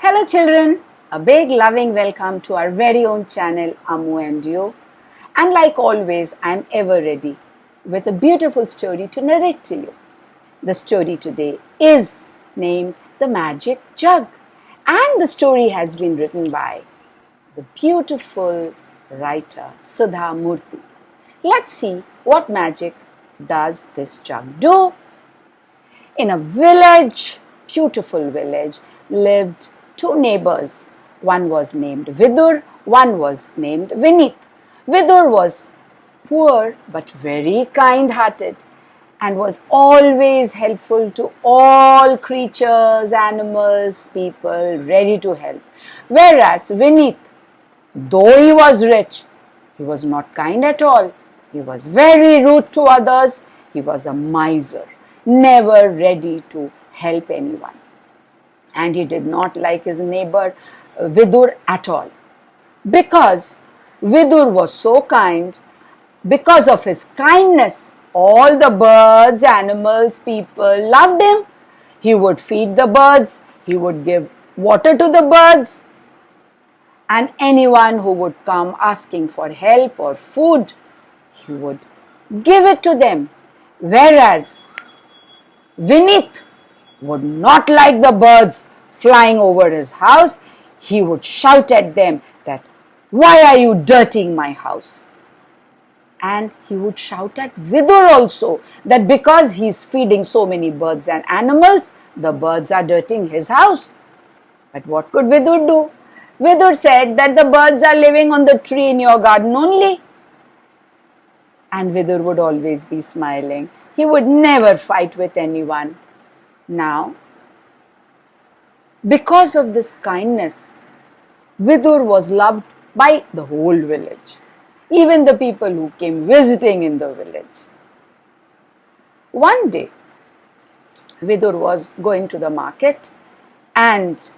Hello children, a big loving welcome to our very own channel Ammu&You, and like always I am ever ready with a beautiful story to narrate to you. The story today is named The Magic Jug, and the story has been written by the beautiful writer Sudha Murty. Let's see what magic does this jug do. In a village, beautiful village, lived two neighbours. One was named Vidur, one was named Vineet. Vidur was poor but very kind-hearted and was always helpful to all creatures, animals, people, ready to help. Whereas Vineet, though he was rich, he was not kind at all. He was very rude to others. He was a miser, never ready to help anyone. And he did not like his neighbor Vidur at all. Because Vidur was so kind, because of his kindness, all the birds, animals, people loved him. He would feed the birds, he would give water to the birds, and anyone who would come asking for help or food, he would give it to them. Whereas Vineet would not like the birds flying over his house. He would shout at them that, "Why are you dirtying my house?" And he would shout at Vidur also that because he's feeding so many birds and animals, the birds are dirtying his house. But what could Vidur do? Vidur said that the birds are living on the tree in your garden only. And Vidur would always be smiling. He would never fight with anyone. Now, because of this kindness, Vidur was loved by the whole village, even the people who came visiting in the village. One day, Vidur was going to the market and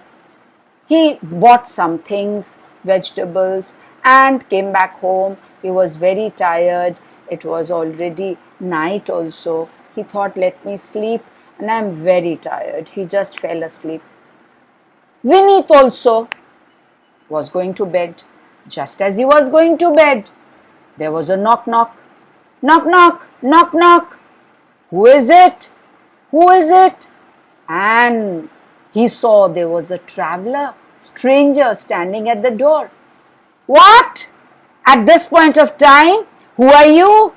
he bought some things, vegetables, and came back home. He was very tired. It was already night also. He thought, let me sleep, and I am very tired. He just fell asleep. Vineet also was going to bed. Just as he was going to bed, there was a knock knock. Knock knock, knock knock. Who is it? Who is it? And he saw there was a traveller, stranger standing at the door. What? At this point of time? Who are you?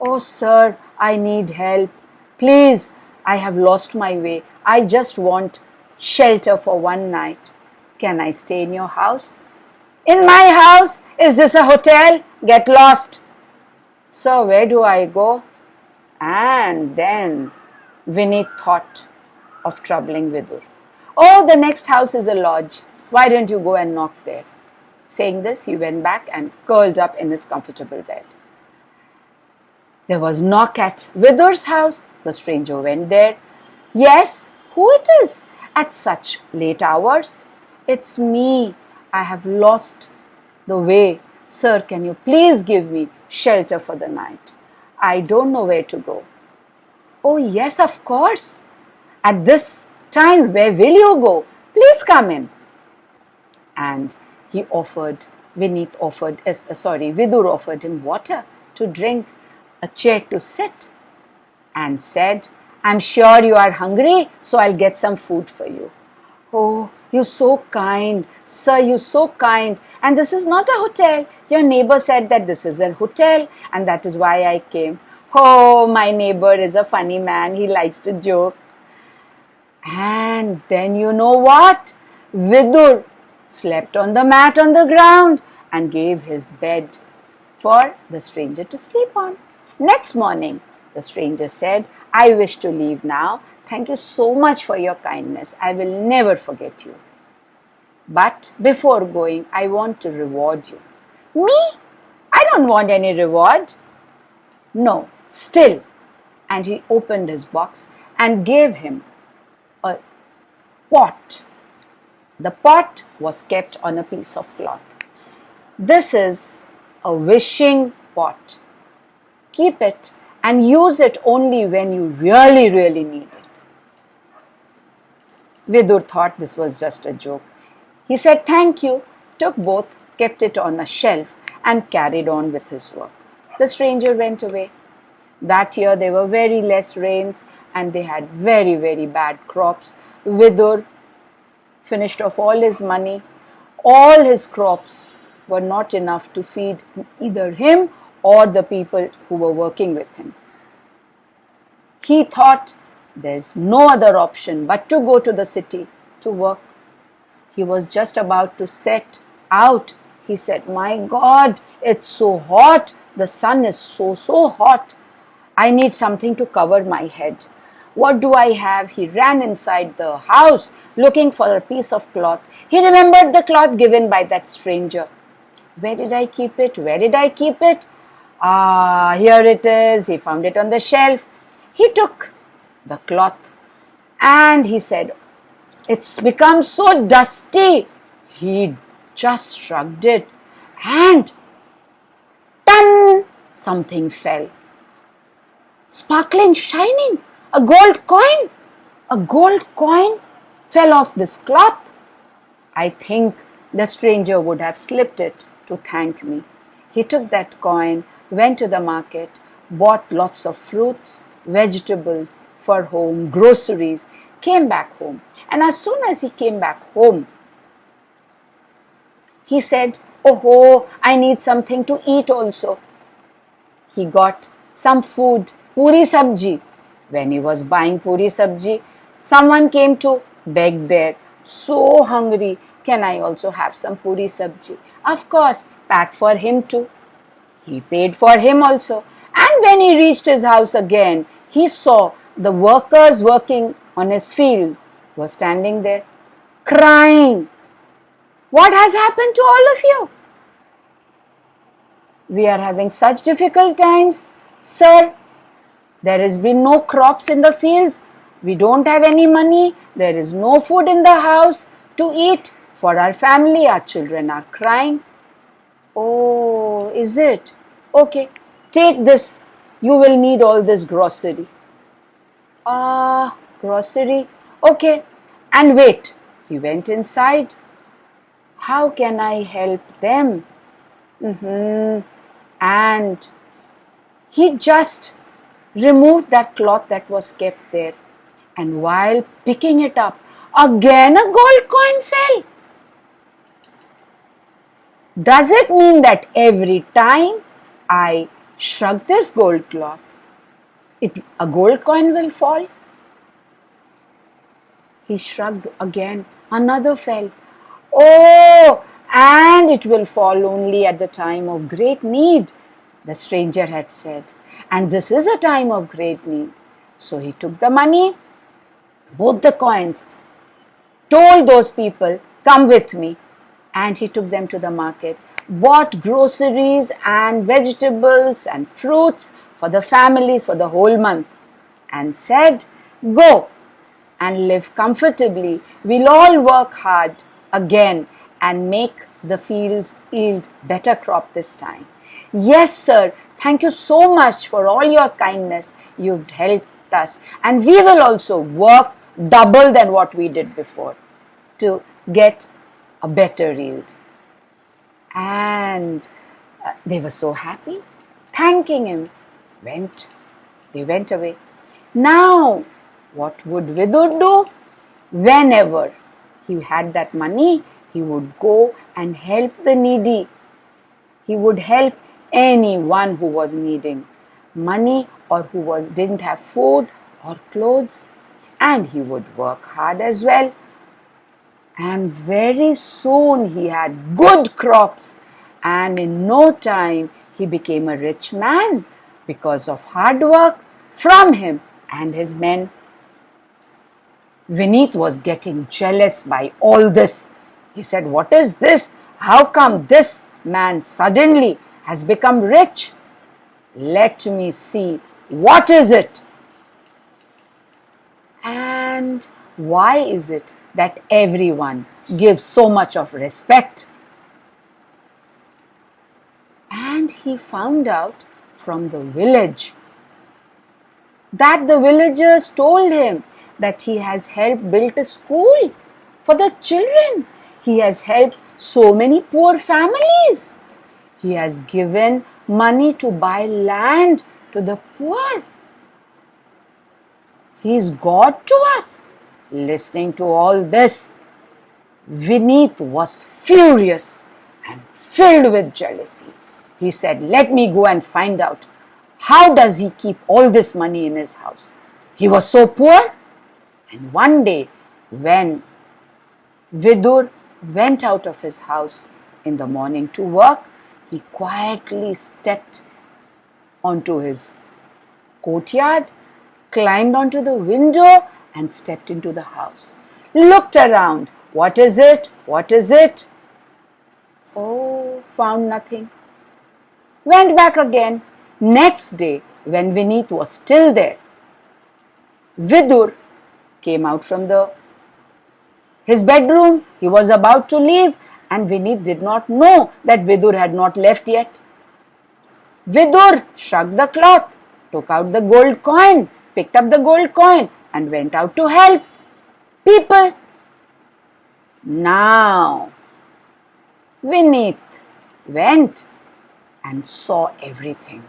Oh sir, I need help. Please, I have lost my way. I just want shelter for one night. Can I stay in your house? In my house? Is this a hotel? Get lost. Sir, where do I go? And then Vineet thought of troubling Vidur. Oh, the next house is a lodge. Why don't you go and knock there? Saying this, he went back and curled up in his comfortable bed. There was knock at Vidur's house. The stranger went there. Yes, who it is at such late hours? It's me. I have lost the way. Sir, can you please give me shelter for the night? I don't know where to go. Oh yes, of course. At this time, where will you go? Please come in. And Vidur offered him water to drink, a chair to sit, and said, I'm sure you are hungry, so I'll get some food for you. Oh, you're so kind. Sir, you're so kind. And this is not a hotel. Your neighbor said that this is a hotel, and that is why I came. Oh, my neighbor is a funny man. He likes to joke. And then you know what? Vidur slept on the mat on the ground and gave his bed for the stranger to sleep on. Next morning, the stranger said, I wish to leave now. Thank you so much for your kindness. I will never forget you. But before going, I want to reward you. Me? I don't want any reward. No, still. And he opened his box and gave him a pot. The pot was kept on a piece of cloth. This is a wishing pot. Keep it and use it only when you really, really need it. Vidur thought this was just a joke. He said thank you, took both, kept it on a shelf, and carried on with his work. The stranger went away. That year there were very less rains and they had very, very bad crops. Vidur finished off all his money. All his crops were not enough to feed either him or the people who were working with him. He thought there's no other option but to go to the city to work. He was just about to set out. He said, "My God, it's so hot. The sun is so hot. I need something to cover my head. What do I have?" He ran inside the house looking for a piece of cloth. He remembered the cloth given by that stranger. Where did I keep it? Where did I keep it? Ah, here it is. He found it on the shelf. He took the cloth and he said, "It's become so dusty." He just shrugged it and tan! Something fell. Sparkling, shining, a gold coin. A gold coin fell off this cloth. I think the stranger would have slipped it to thank me. He took that coin, went to the market, bought lots of fruits, vegetables for home, groceries, came back home. And as soon as he came back home, he said, "Oh, I need something to eat also." He got some food, puri sabji. When he was buying puri sabji, someone came to beg there. "So hungry, can I also have some puri sabji?" Of course, pack for him too. He paid for him also. And when he reached his house again, he saw the workers working on his field were standing there crying. "What has happened to all of you? We are having such difficult times, sir. There has been no crops in the fields. We don't have any money. There is no food in the house to eat for our family. Our children are crying." "Oh, is it? Okay, take this. You will need all this grocery." "Ah, grocery. Okay. And wait." He went inside. "How can I help them?" And he just removed that cloth that was kept there. And while picking it up, again a gold coin fell. Does it mean that every time I shrug this gold cloth, a gold coin will fall? He shrugged again, another fell. "Oh, and it will fall only at the time of great need," the stranger had said. And this is a time of great need. So he took the money, both the coins, told those people, "Come with me." And he took them to the market, bought groceries and vegetables and fruits for the families for the whole month, and said, "Go and live comfortably. We'll all work hard again and make the fields yield better crop this time." "Yes, sir. Thank you so much for all your kindness. You've helped us. And we will also work double than what we did before to get a better yield." And they were so happy, thanking him. They went away. Now, what would Vidur do? Whenever he had that money, he would go and help the needy. He would help anyone who was needing money or who didn't have food or clothes. And he would work hard as well. And very soon he had good crops, and in no time he became a rich man because of hard work from him and his men. Vineet was getting jealous by all this. He said, "What is this? How come this man suddenly has become rich? Let me see. What is it? And why is it that everyone gives so much of respect?" And he found out from the village that the villagers told him that he has helped build a school for the children. He has helped so many poor families. He has given money to buy land to the poor. He is God to us. Listening to all this, Vineet was furious and filled with jealousy. He said, "Let me go and find out. How does he keep all this money in his house?" He was so poor. And one day, when Vidur went out of his house in the morning to work, he quietly stepped onto his courtyard, climbed onto the window and stepped into the house. Looked around. What is it? What is it? Oh, found nothing. Went back again. Next day, when Vineet was still there, Vidur came out from his bedroom. He was about to leave, and Vineet did not know that Vidur had not left yet. Vidur shrugged the cloth, took out the gold coin, picked up the gold coin and went out to help people. Now, Vineet went and saw everything.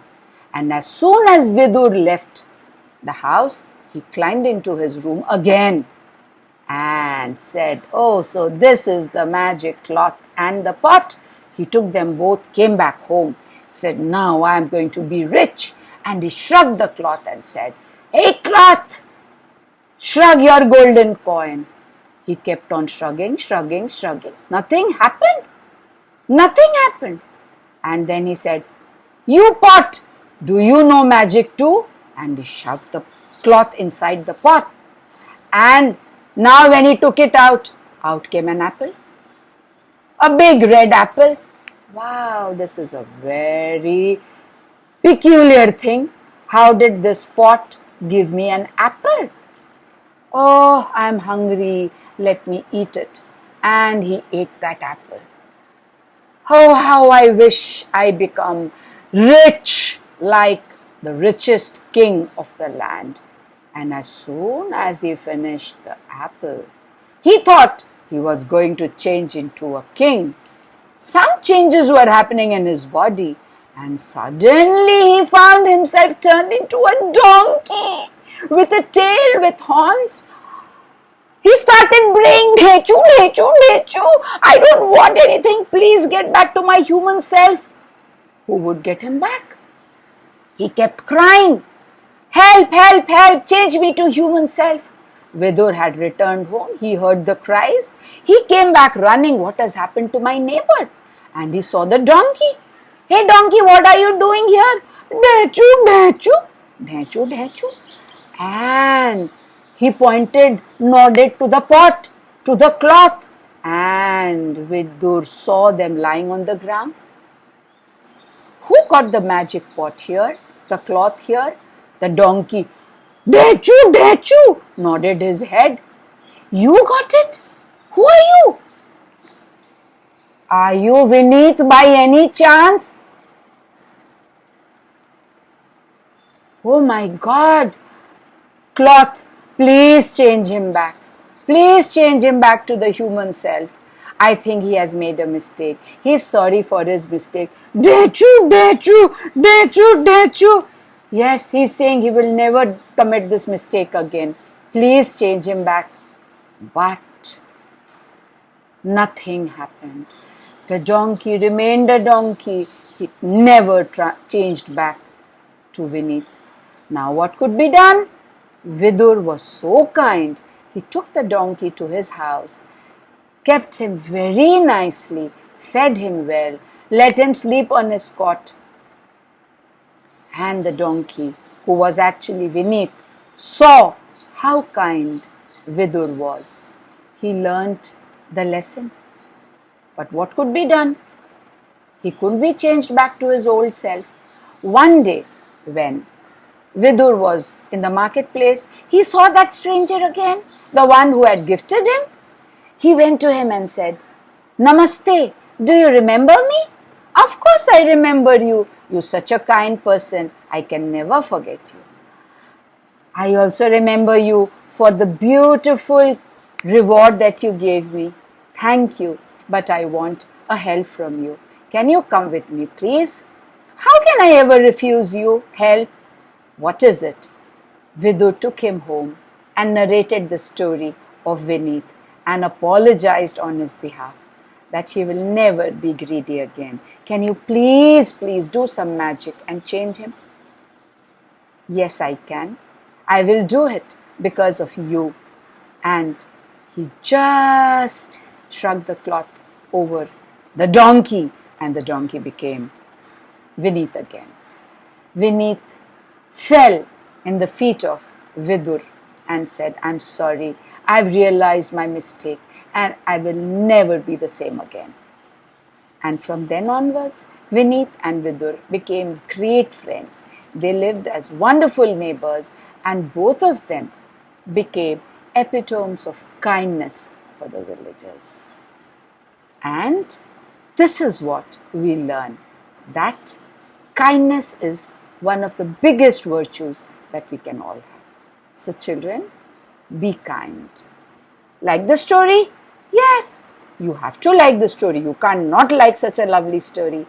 And as soon as Vidur left the house, he climbed into his room again and said, "Oh, so this is the magic cloth and the pot." He took them both, came back home, said, "Now I am going to be rich." And he shrugged the cloth and said, "Hey cloth, shrug your golden coin." He kept on shrugging, shrugging, shrugging. Nothing happened. Nothing happened. And then he said, "You pot, do you know magic too?" And he shoved the cloth inside the pot. And now when he took it out came an apple. A big red apple. Wow, this is a very peculiar thing. How did this pot give me an apple? Oh, I am hungry. Let me eat it. And he ate that apple. Oh, how I wish I become rich like the richest king of the land. And as soon as he finished the apple, he thought he was going to change into a king. Some changes were happening in his body, and suddenly he found himself turned into a donkey with a tail with horns. He started braying, "Dhechu, dhechu, dhechu. I don't want anything. Please get back to my human self." Who would get him back? He kept crying, "Help, help, help, change me to human self." Vidur had returned home. He heard the cries. He came back running. "What has happened to my neighbor?" And he saw the donkey. "Hey donkey, what are you doing here?" "Dhechu, dhechu, dhechu, dhechu." And he pointed, nodded to the pot, to the cloth. And Vidur saw them lying on the ground. Who got the magic pot here? The cloth here? The donkey. "Dhechu, dhechu," nodded his head. "You got it? Who are you?" "Are you Vineet by any chance?" "Oh my God. Cloth, please change him back. Please change him back to the human self. I think he has made a mistake. He is sorry for his mistake." "Dhechu, dhechu, dhechu, dhechu." Yes, he is saying he will never commit this mistake again. Please change him back. But nothing happened. The donkey remained a donkey. He never changed back to Vineet. Now what could be done? Vidur was so kind. He took the donkey to his house, kept him very nicely, fed him well, let him sleep on his cot. And the donkey, who was actually Vineet, saw how kind Vidur was. He learnt the lesson. But what could be done? He couldn't be changed back to his old self. One day, when Vidur was in the marketplace, he saw that stranger again, the one who had gifted him. He went to him and said, "Namaste, do you remember me?" "Of course I remember you. You're such a kind person. I can never forget you." "I also remember you for the beautiful reward that you gave me. Thank you, but I want a help from you. Can you come with me, please? How can I ever refuse you help? What is it? Vidur took him home and narrated the story of Vineet and apologized on his behalf that he will never be greedy again. Can you please do some magic and change him? Yes, I can. I will do it because of you. And he just shrugged the cloth over the donkey, and the donkey became Vineet again. Vineet fell in the feet of Vidur and said, I'm sorry, I've realized my mistake and I will never be the same again. And from then onwards, Vineet and Vidur became great friends. They lived as wonderful neighbors, and both of them became epitomes of kindness for the villagers. And this is what we learn, that kindness is one of the biggest virtues that we can all have. So children, be kind. Like the story? Yes, you have to like the story. You can't not like such a lovely story.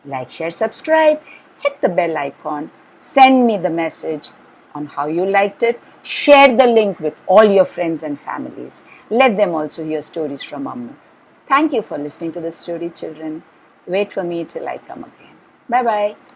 Like, share, subscribe, hit the bell icon, send me the message on how you liked it. Share the link with all your friends and families. Let them also hear stories from Ammu. Thank you for listening to the story, children. Wait for me till I come again. Bye-bye.